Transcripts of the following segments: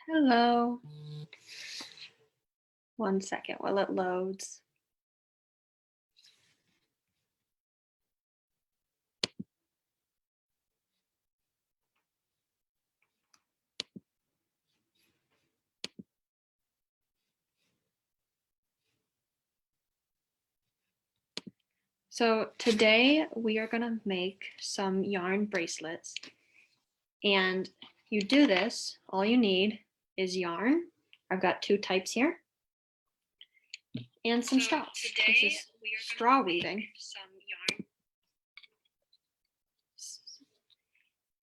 Hello. 1 second while it loads. So today we are going to make some yarn bracelets. And you do this, all you need is yarn. I've got 2 types here. And some straws. This is straw weaving.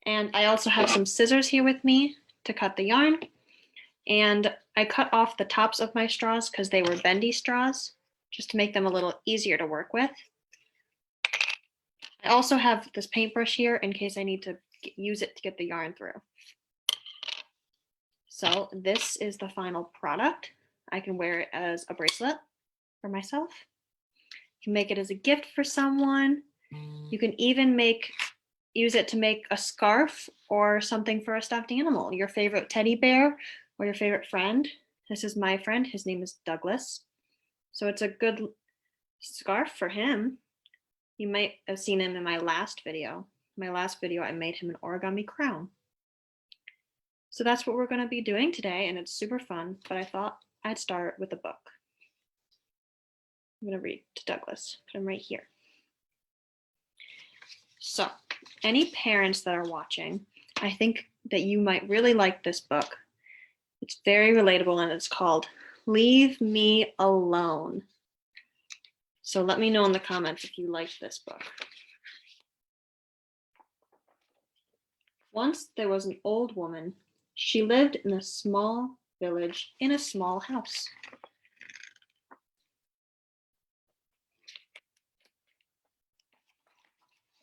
And I also have some scissors here with me to cut the yarn. And I cut off the tops of my straws because they were bendy straws, just to make them a little easier to work with. I also have this paintbrush here in case I need to use it to get the yarn through. So this is the final product. I can wear it as a bracelet for myself. You can make it as a gift for someone. You can even use it to make a scarf or something for a stuffed animal, your favorite teddy bear or your favorite friend. This is my friend. His name is Douglas. So it's a good scarf for him. You might have seen him in my last video. My last video, I made him an origami crown. So that's what we're going to be doing today, and it's super fun, but I thought I'd start with a book. I'm going to read to Douglas. Put him right here. So, any parents that are watching, I think that you might really like this book. It's very relatable, and it's called Leave Me Alone. So let me know in the comments if you like this book. Once there was an old woman. She lived in a small village in a small house.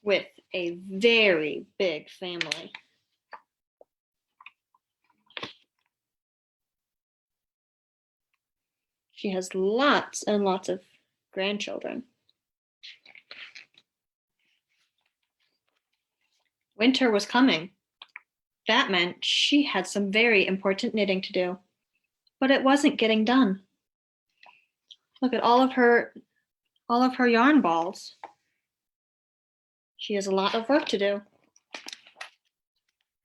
With a very big family. She has lots and lots of grandchildren. Winter was coming. That meant she had some very important knitting to do, but it wasn't getting done. Look at all of her yarn balls. She has a lot of work to do.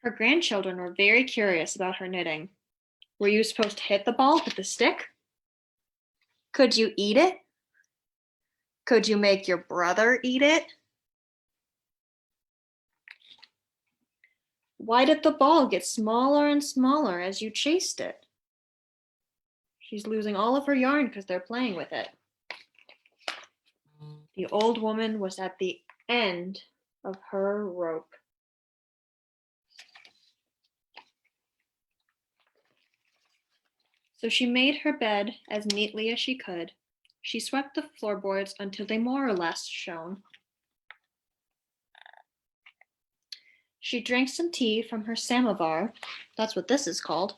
Her grandchildren were very curious about her knitting. Were you supposed to hit the ball with a stick? Could you eat it? Could you make your brother eat it? Why did the ball get smaller and smaller as you chased it? She's losing all of her yarn because they're playing with it. The old woman was at the end of her rope. So she made her bed as neatly as she could. She swept the floorboards until they more or less shone. She drank some tea from her samovar, that's what this is called,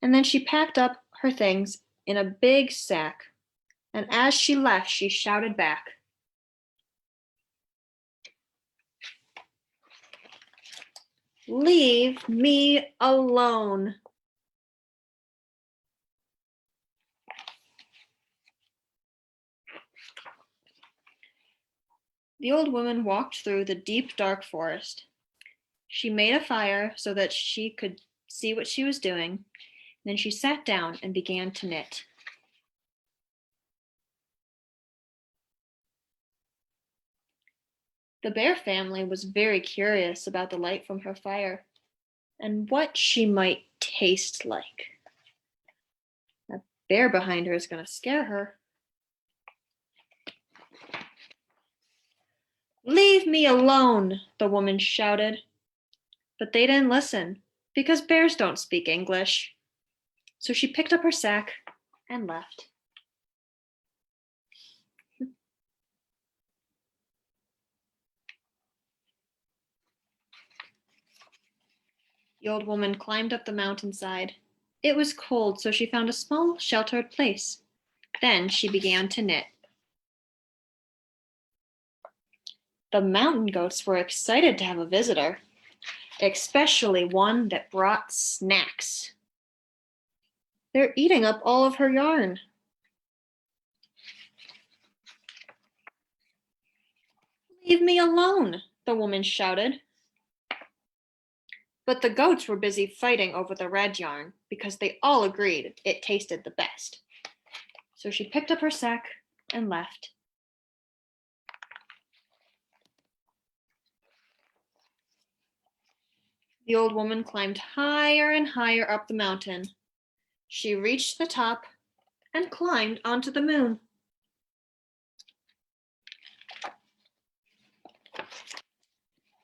and then she packed up her things in a big sack, and as she left, she shouted back, "Leave me alone." The old woman walked through the deep, dark forest. She made a fire so that she could see what she was doing. Then she sat down and began to knit. The bear family was very curious about the light from her fire and what she might taste like. That bear behind her is going to scare her. "Leave me alone," the woman shouted. But they didn't listen because bears don't speak English. So she picked up her sack and left. The old woman climbed up the mountainside. It was cold, so she found a small sheltered place. Then she began to knit. The mountain goats were excited to have a visitor. especially one that brought snacks. They're eating up all of her yarn. Leave me alone, the woman shouted. But the goats were busy fighting over the red yarn because they all agreed it tasted the best. So she picked up her sack and left. The old woman climbed higher and higher up the mountain. She reached the top and climbed onto the moon.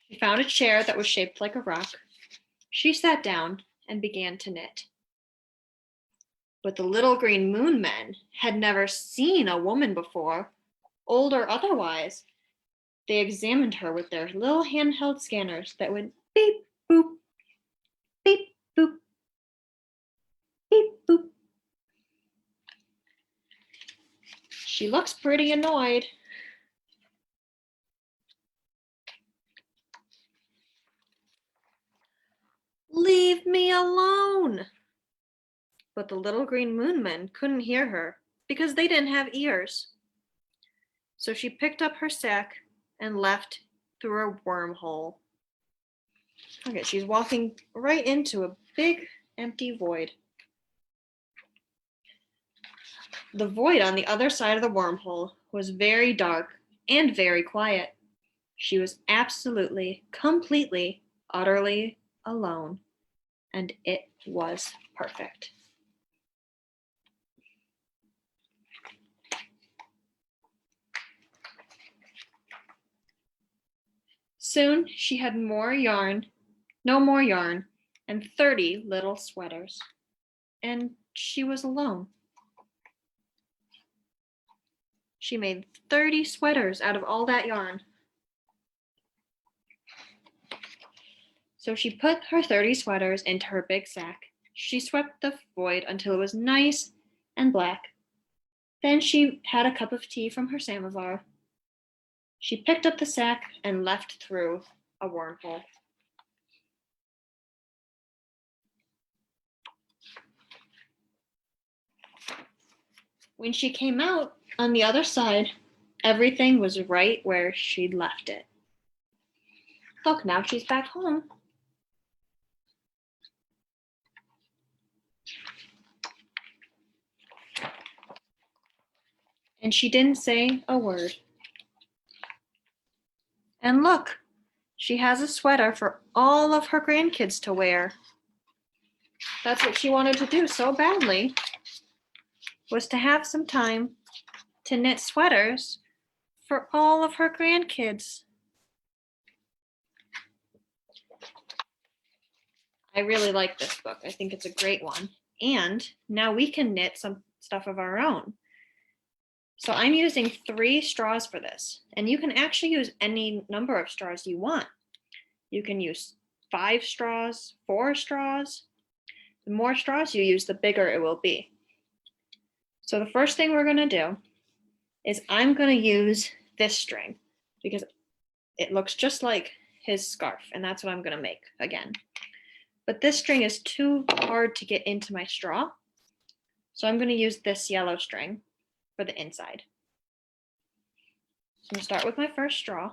She found a chair that was shaped like a rock. She sat down and began to knit. But the little green moon men had never seen a woman before, old or otherwise. They examined her with their little handheld scanners that went beep, boop, beep, boop, beep, boop. She looks pretty annoyed. Leave me alone. But the little green moon men couldn't hear her because they didn't have ears. So she picked up her sack and left through a wormhole. Okay, she's walking right into a big empty void. The void on the other side of the wormhole was very dark and very quiet. She was absolutely, completely, utterly alone, and it was perfect. Soon she had no more yarn, and 30 little sweaters. And she was alone. She made 30 sweaters out of all that yarn. So she put her 30 sweaters into her big sack. She swept the void until it was nice and black. Then she had a cup of tea from her samovar. She picked up the sack and left through a wormhole. When she came out on the other side, everything was right where she'd left it. Look, now she's back home. And she didn't say a word. And look, she has a sweater for all of her grandkids to wear. That's what she wanted to do so badly, was to have some time to knit sweaters for all of her grandkids. I really like this book. I think it's a great one. And now we can knit some stuff of our own. So I'm using 3 straws for this, and you can actually use any number of straws you want. You can use 5 straws, 4 straws. The more straws you use, the bigger it will be. So the first thing we're gonna do is I'm gonna use this string because it looks just like his scarf, and that's what I'm gonna make again. But this string is too hard to get into my straw, so I'm gonna use this yellow string for the inside. So I'm gonna start with my first straw.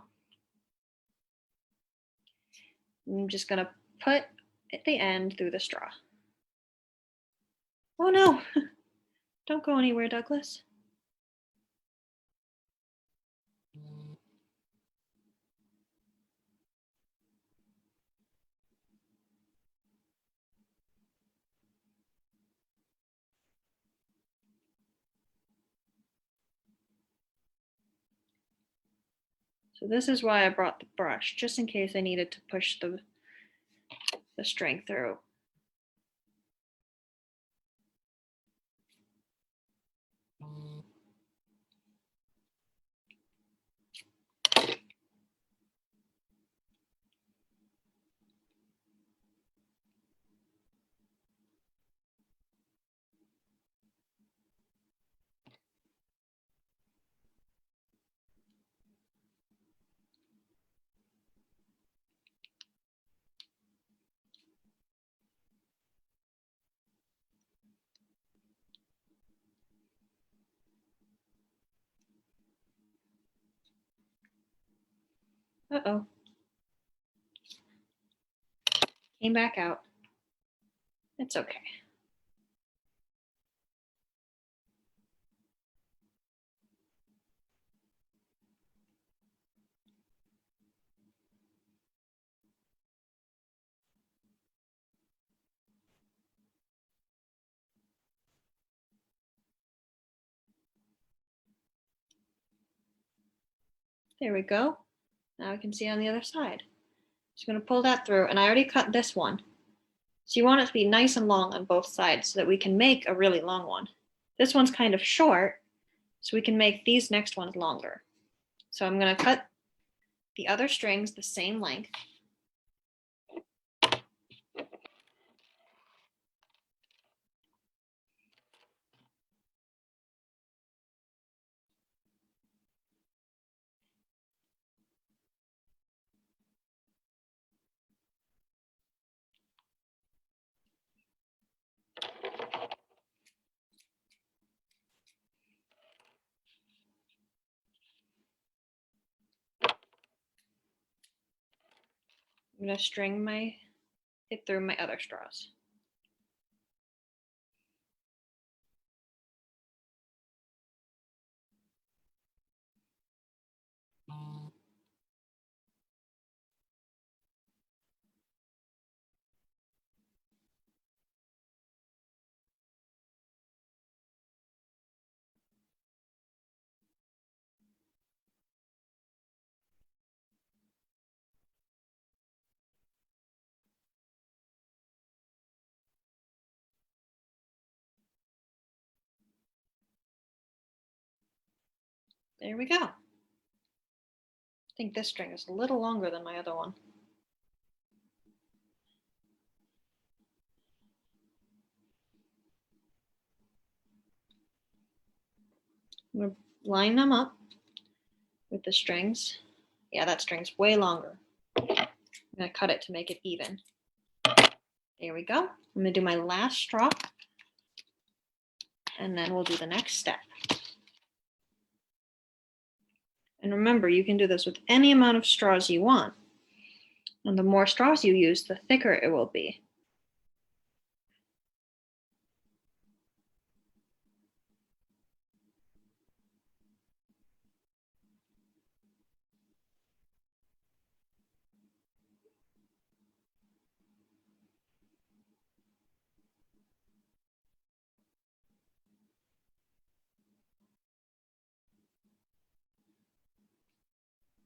I'm just gonna put at the end through the straw. Oh no, don't go anywhere, Douglas. So this is why I brought the brush, just in case I needed to push the string through. Uh-oh. Came back out. It's okay. There we go. Now we can see on the other side. Just going to pull that through, and I already cut this one. So you want it to be nice and long on both sides so that we can make a really long one. This one's kind of short, so we can make these next ones longer. So I'm going to cut the other strings the same length. I'm going to string it through my other straws. There we go. I think this string is a little longer than my other one. I'm going to line them up with the strings. Yeah, that string's way longer. I'm going to cut it to make it even. There we go. I'm going to do my last straw, and then we'll do the next step. And remember, you can do this with any amount of straws you want. And the more straws you use, the thicker it will be.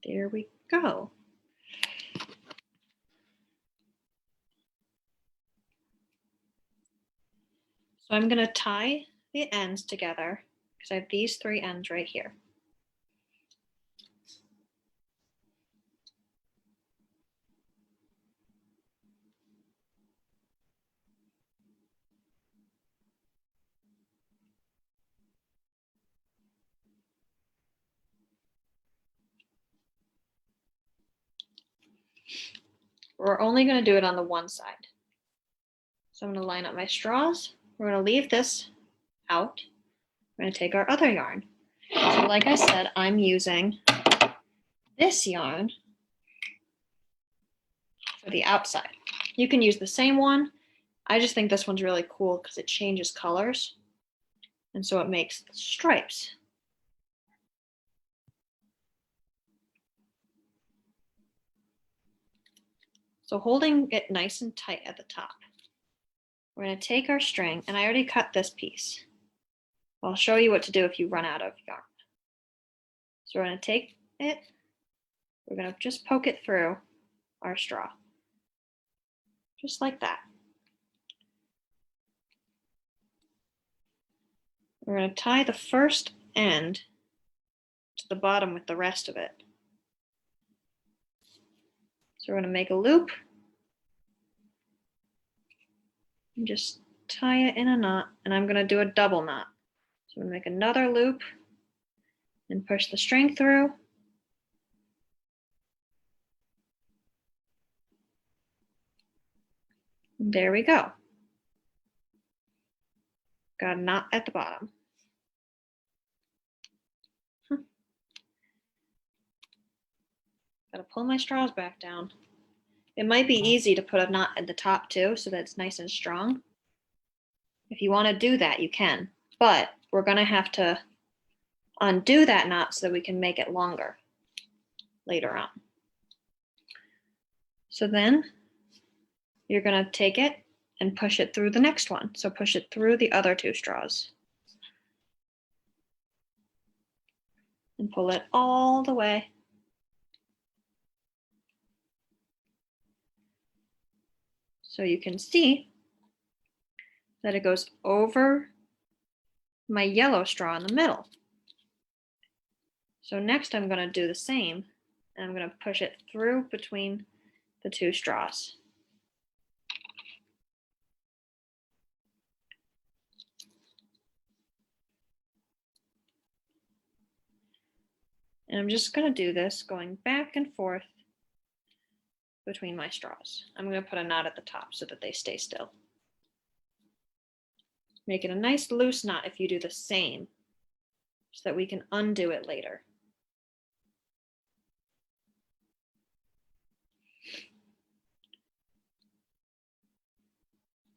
There we go. So I'm going to tie the ends together because I have these three ends right here. We're only going to do it on the one side. So I'm going to line up my straws. We're going to leave this out. We're going to take our other yarn. So like I said, I'm using this yarn for the outside. You can use the same one. I just think this one's really cool because it changes colors. And so it makes stripes. So holding it nice and tight at the top, we're going to take our string, and I already cut this piece. I'll show you what to do if you run out of yarn. So we're going to take it, we're going to just poke it through our straw, just like that. We're going to tie the first end to the bottom with the rest of it. So we're going to make a loop and just tie it in a knot, and I'm going to do a double knot. So I'm going to make another loop and push the string through. And there we go. Got a knot at the bottom. Gotta pull my straws back down. It might be easy to put a knot at the top too, so that it's nice and strong. If you want to do that, you can, but we're gonna have to undo that knot so that we can make it longer later on. So then you're gonna take it and push it through the next one. So push it through the other 2 straws. And pull it all the way. So you can see that it goes over my yellow straw in the middle. So next I'm going to do the same, and I'm going to push it through between the 2 straws. And I'm just going to do this going back and forth between my straws. I'm going to put a knot at the top so that they stay still. Make it a nice loose knot if you do the same, so that we can undo it later.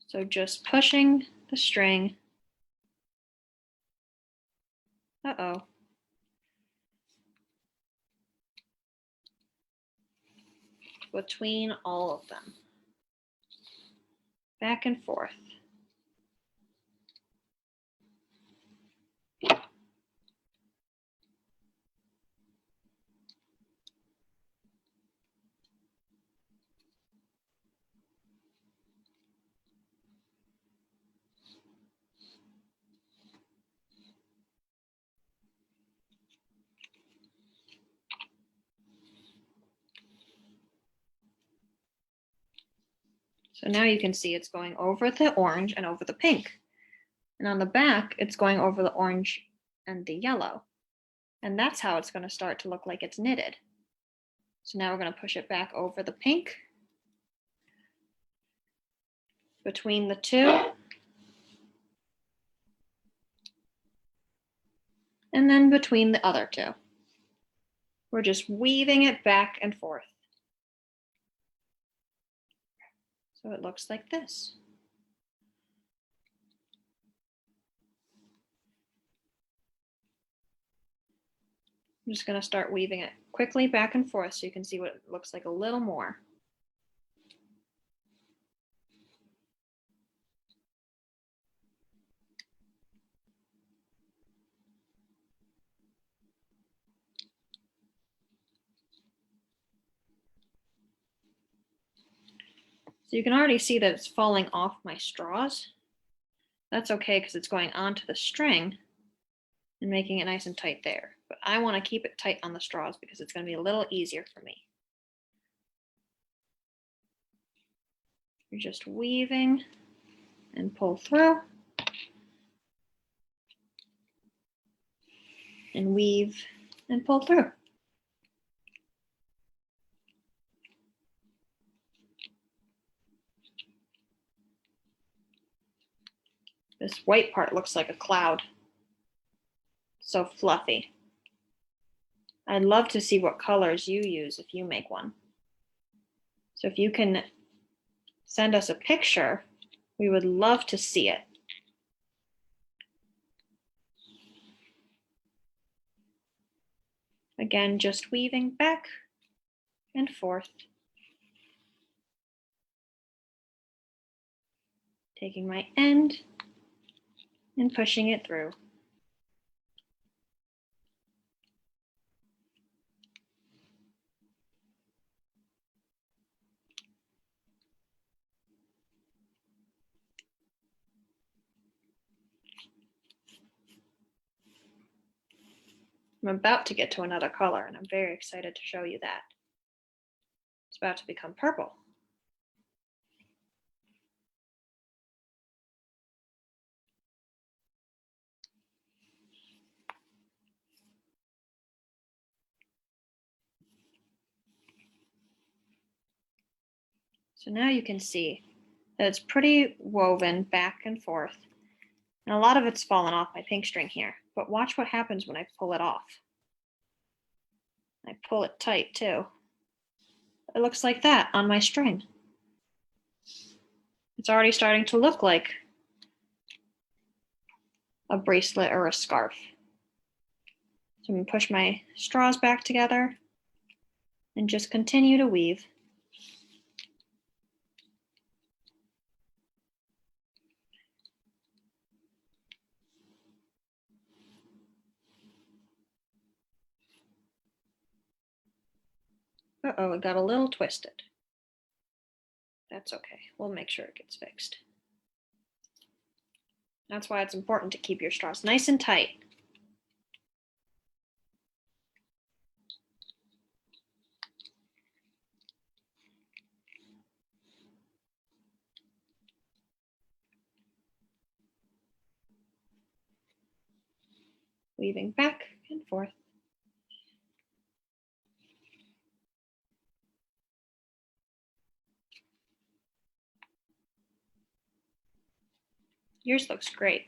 So just pushing the string. Uh-oh. Between all of them. Back and forth. So now you can see it's going over the orange and over the pink. And on the back, it's going over the orange and the yellow. And that's how it's going to start to look like it's knitted. So now we're going to push it back over the pink, between the 2, and then between the other 2. We're just weaving it back and forth. So it looks like this. I'm just going to start weaving it quickly back and forth so you can see what it looks like a little more. So you can already see that it's falling off my straws. That's okay because it's going onto the string and making it nice and tight there. But I want to keep it tight on the straws because it's going to be a little easier for me. You're just weaving and pull through and weave and pull through. This white part looks like a cloud. So fluffy. I'd love to see what colors you use if you make one. So if you can send us a picture, we would love to see it. Again, just weaving back and forth. Taking my end and pushing it through. I'm about to get to another color, and I'm very excited to show you that. It's about to become purple. So now you can see that it's pretty woven back and forth. And a lot of it's fallen off my pink string here, but watch what happens when I pull it off. I pull it tight too. it looks like that on my string. It's already starting to look like a bracelet or a scarf. So I'm going to push my straws back together and just continue to weave. Uh-oh, it got a little twisted. That's okay. We'll make sure it gets fixed. That's why it's important to keep your straws nice and tight. Weaving back and forth. Yours looks great.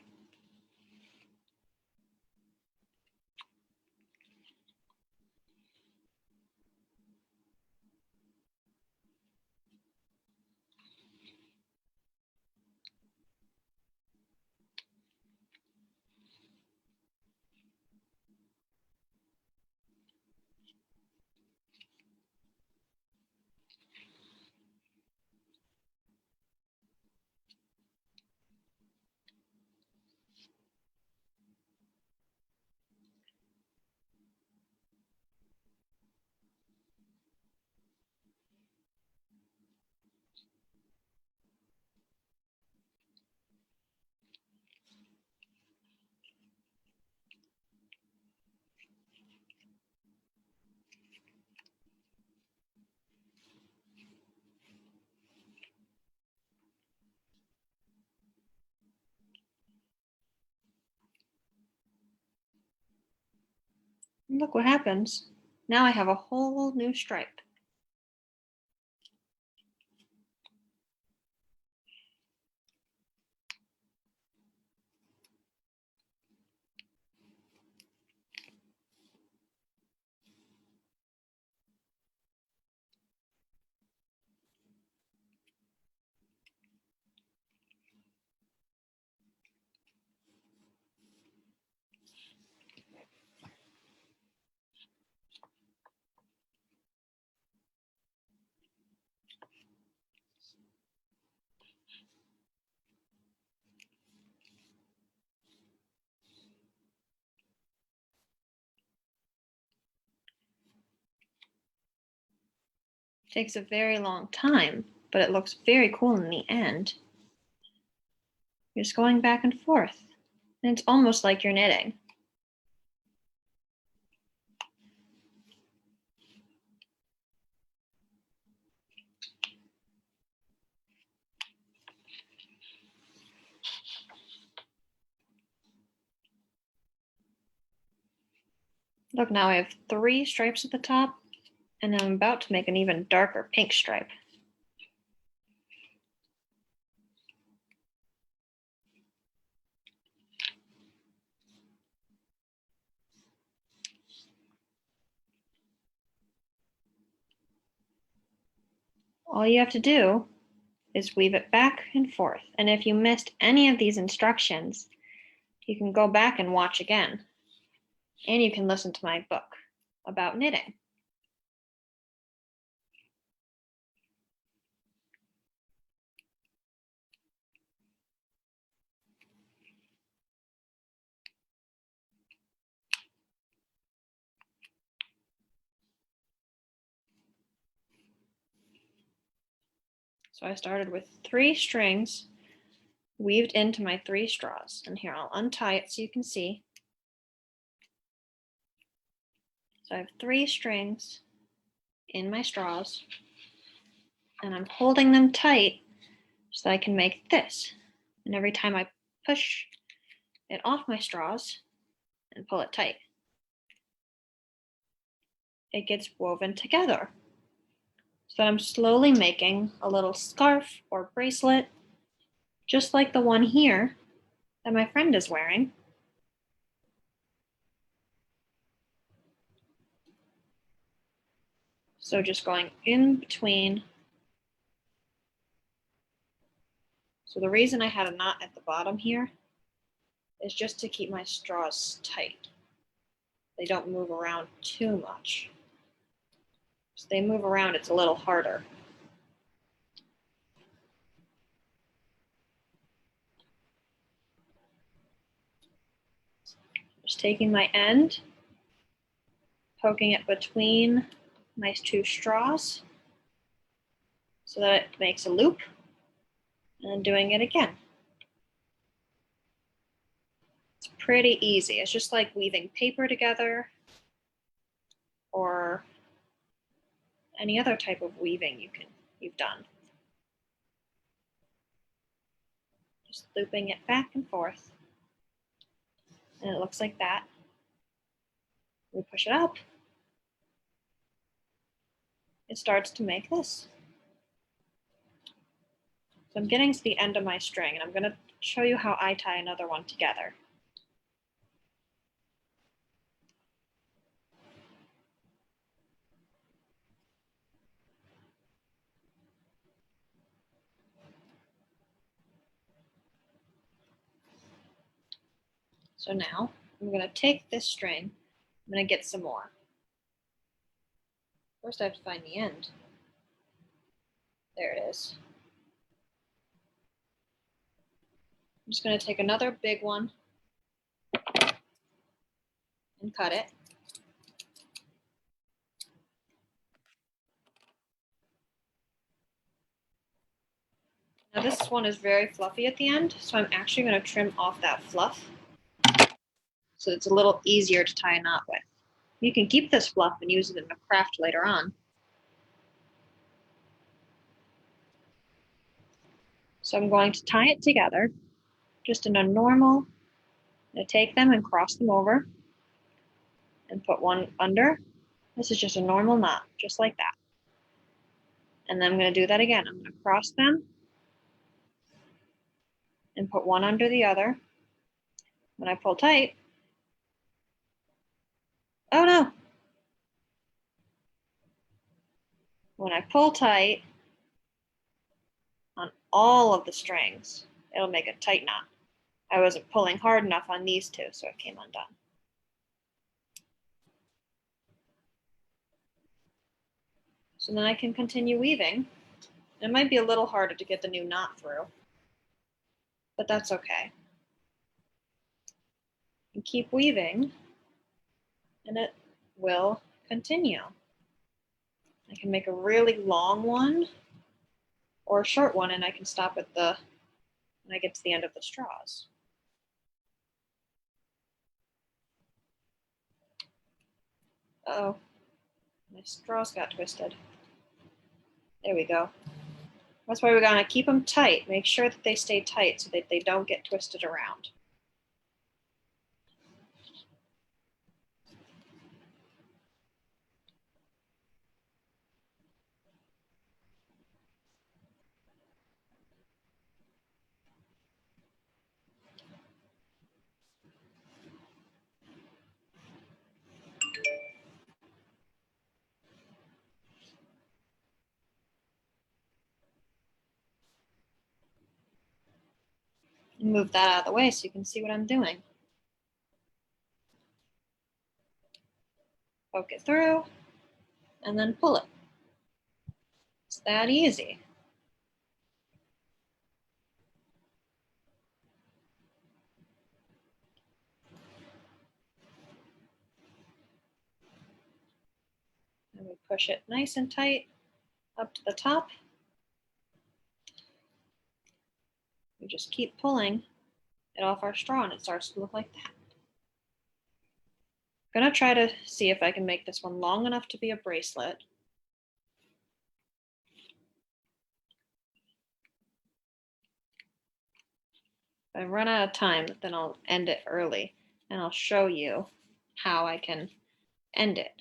And look what happens. Now I have a whole new stripe. Takes a very long time, but it looks very cool in the end. You're just going back and forth, and it's almost like you're knitting. Look, now I have 3 stripes at the top, and I'm about to make an even darker pink stripe. All you have to do is weave it back and forth. And if you missed any of these instructions, you can go back and watch again. And you can listen to my book about knitting. So I started with 3 strings weaved into my 3 straws. And here I'll untie it so you can see. So I have 3 strings in my straws, and I'm holding them tight so that I can make this. And every time I push it off my straws and pull it tight, it gets woven together. So I'm slowly making a little scarf or bracelet, just like the one here that my friend is wearing. So just going in between. So the reason I had a knot at the bottom here is just to keep my straws tight. They don't move around too much. If they move around, it's a little harder. Just taking my end, poking it between my two straws so that it makes a loop, and then doing it again. It's pretty easy. It's just like weaving paper together or any other type of weaving you've done. Just looping it back and forth. And it looks like that. We push it up. It starts to make this. So I'm getting to the end of my string, and I'm going to show you how I tie another one together. So now I'm going to take this string. I'm going to get some more. First I have to find the end. There it is. I'm just going to take another big one and cut it. Now this one is very fluffy at the end, so I'm actually going to trim off that fluff so it's a little easier to tie a knot with. You can keep this fluff and use it in a craft later on. So I'm going to tie it together just in a normal. I'm going to take them and cross them over and put one under. This is just a normal knot, just like that. And then I'm going to do that again. I'm going to cross them and put one under the other. When I pull tight, oh no. When I pull tight on all of the strings, it'll make a tight knot. I wasn't pulling hard enough on these two, so it came undone. So then I can continue weaving. It might be a little harder to get the new knot through, but that's okay. And keep weaving, and it will continue. I can make a really long one or a short one, and I can stop at when I get to the end of the straws. Uh-oh, my straws got twisted. There we go. That's why we're gonna keep them tight. Make sure that they stay tight so that they don't get twisted around. Move that out of the way so you can see what I'm doing. Poke it through, and then pull it. It's that easy. And we push it nice and tight up to the top. We just keep pulling it off our straw and it starts to look like that. I'm gonna try to see if I can make this one long enough to be a bracelet. If I run out of time, then I'll end it early and I'll show you how I can end it.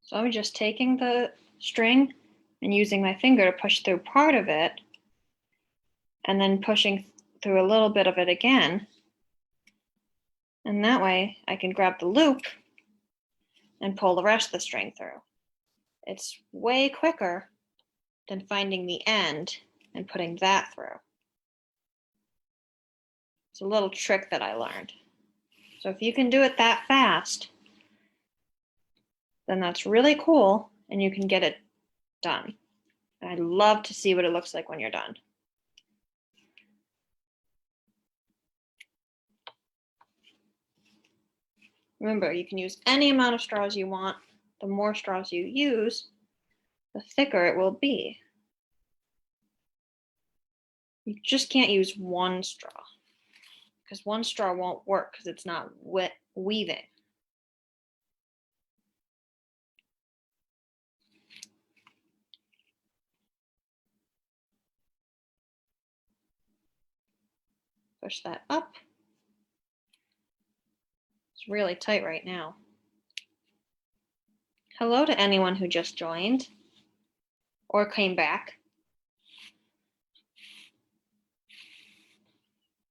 So I'm just taking the string and using my finger to push through part of it, and then pushing through a little bit of it again. And that way I can grab the loop and pull the rest of the string through. It's way quicker than finding the end and putting that through. It's a little trick that I learned. So if you can do it that fast, then that's really cool and you can get it done. And I'd love to see what it looks like when you're done. Remember, you can use any amount of straws you want. The more straws you use, the thicker it will be. You just can't use one straw because one straw won't work because it's not weaving. Push that up. It's really tight right now. Hello to anyone who just joined or came back.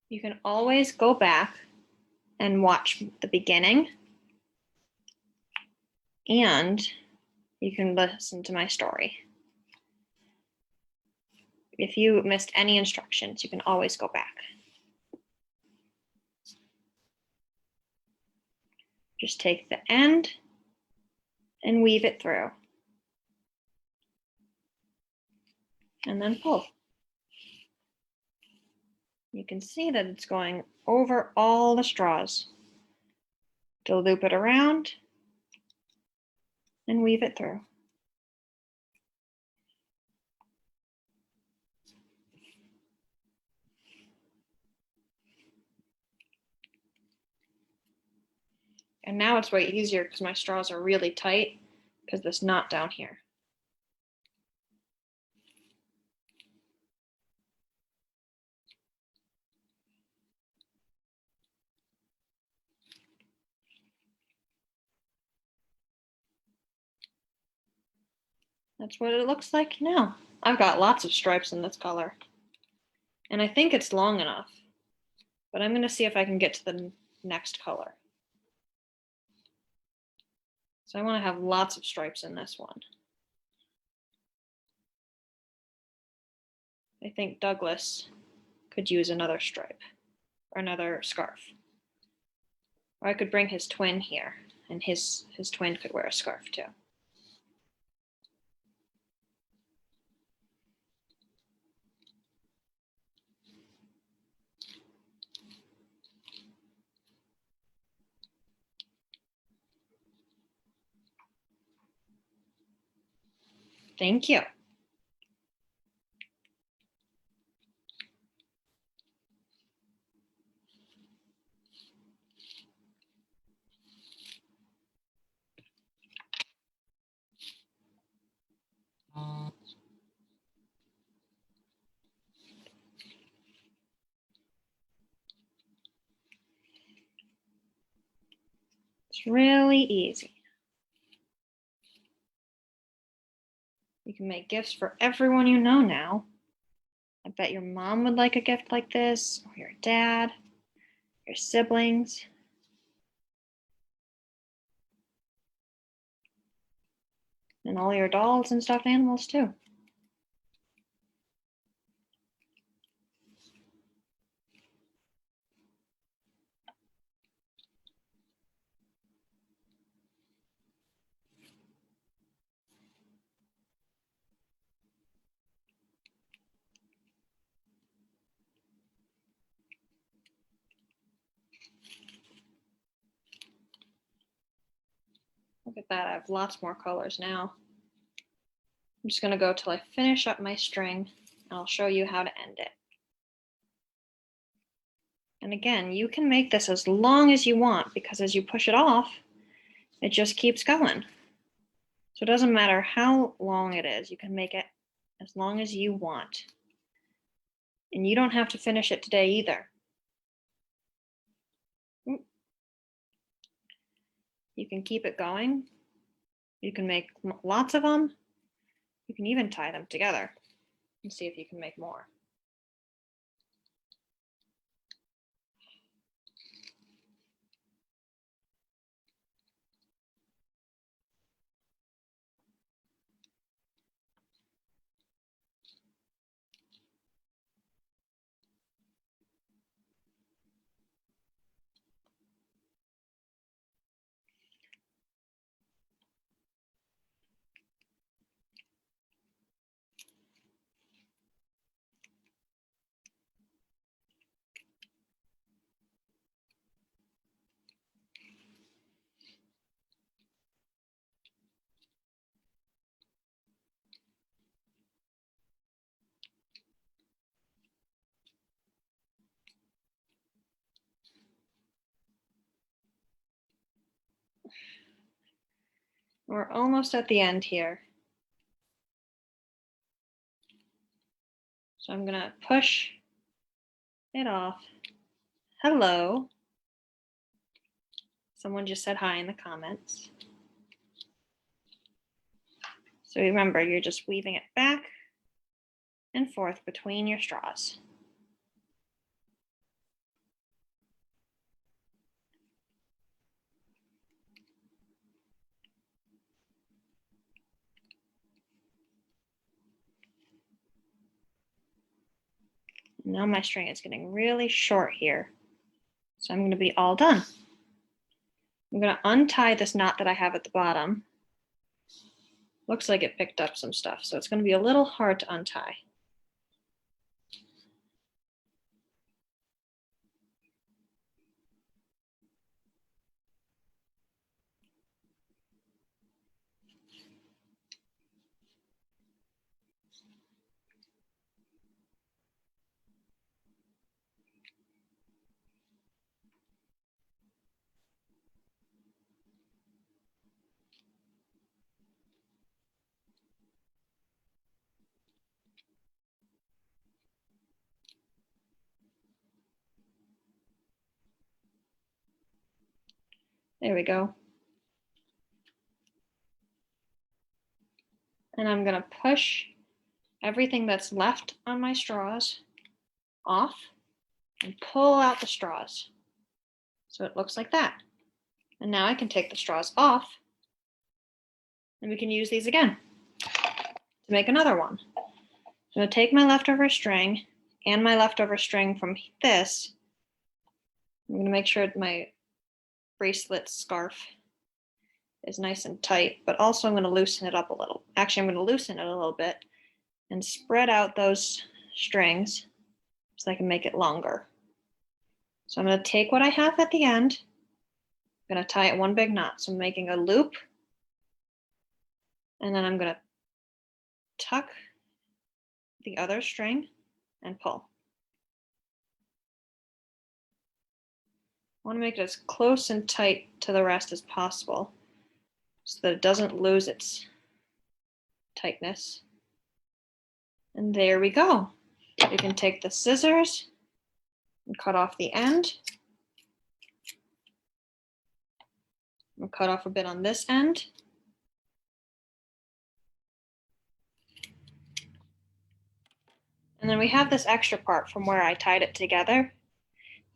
You can always go back and watch the beginning, and you can listen to my story. If you missed any instructions, you can always go back. Just take the end and weave it through. And then pull. You can see that it's going over all the straws. To loop it around and weave it through. And now it's way easier because my straws are really tight because this knot down here. That's what it looks like now. I've got lots of stripes in this color. And I think it's long enough, but I'm gonna see if I can get to the next color. So I wanna have lots of stripes in this one. I think Douglas could use another stripe or another scarf. Or I could bring his twin here and his twin could wear a scarf too. Thank you. It's really easy. You can make gifts for everyone you know now. I bet your mom would like a gift like this, or your dad, your siblings. And all your dolls and stuffed animals too. Look at that, I have lots more colors now. I'm just gonna go till I finish up my string and I'll show you how to end it. And again, you can make this as long as you want because as you push it off, it just keeps going. So it doesn't matter how long it is, you can make it as long as you want. And you don't have to finish it today either. You can keep it going. You can make lots of them. You can even tie them together and see if you can make more. We're almost at the end here. So I'm gonna push it off. Hello. Someone just said hi in the comments. So remember, you're just weaving it back and forth between your straws. Now my string is getting really short here. So I'm going to be all done. I'm going to untie this knot that I have at the bottom. Looks like it picked up some stuff, so it's going to be a little hard to untie. There we go. And I'm going to push everything that's left on my straws off and pull out the straws. So it looks like that. And now I can take the straws off and we can use these again to make another one. I'm going to take my leftover string and my leftover string from this. I'm going to make sure my bracelet scarf is nice and tight, but also I'm going to loosen it up a little. Actually, I'm going to loosen it a little bit and spread out those strings so I can make it longer. So I'm going to take what I have at the end. I'm going to tie it one big knot. So I'm making a loop, and then I'm going to tuck the other string and pull. I want to make it as close and tight to the rest as possible so that it doesn't lose its tightness. And there we go. You can take the scissors and cut off the end. I'll cut off a bit on this end. And then we have this extra part from where I tied it together.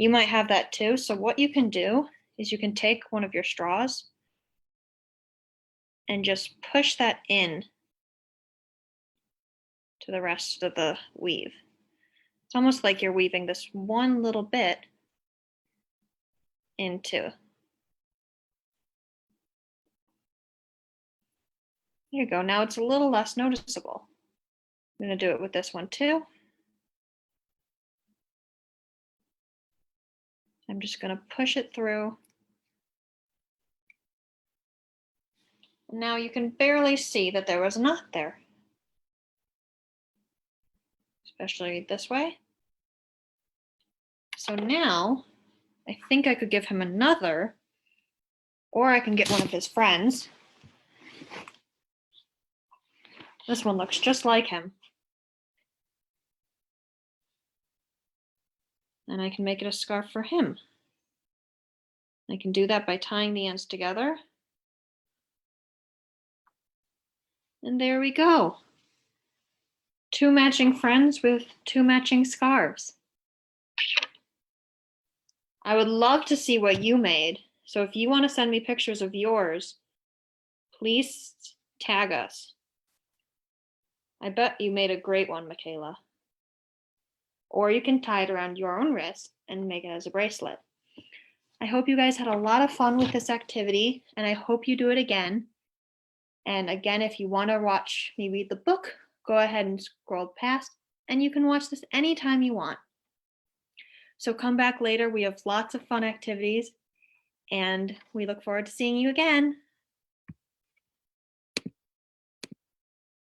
You might have that too. So what you can do is you can take one of your straws and just push that in to the rest of the weave. It's almost like you're weaving this one little bit into. There you go. Now it's a little less noticeable. I'm going to do it with this one too. I'm just going to push it through. Now you can barely see that there was a knot there, especially this way. So now I think I could give him another, or I can get one of his friends. This one looks just like him. And I can make it a scarf for him. I can do that by tying the ends together. And there we go. 2 matching friends with 2 matching scarves. I would love to see what you made. So if you want to send me pictures of yours, please tag us. I bet you made a great one, Michaela. Or you can tie it around your own wrist and make it as a bracelet. I hope you guys had a lot of fun with this activity, and I hope you do it again. And again, if you want to watch me read the book, go ahead and scroll past, and you can watch this anytime you want. So come back later. We have lots of fun activities, and we look forward to seeing you again.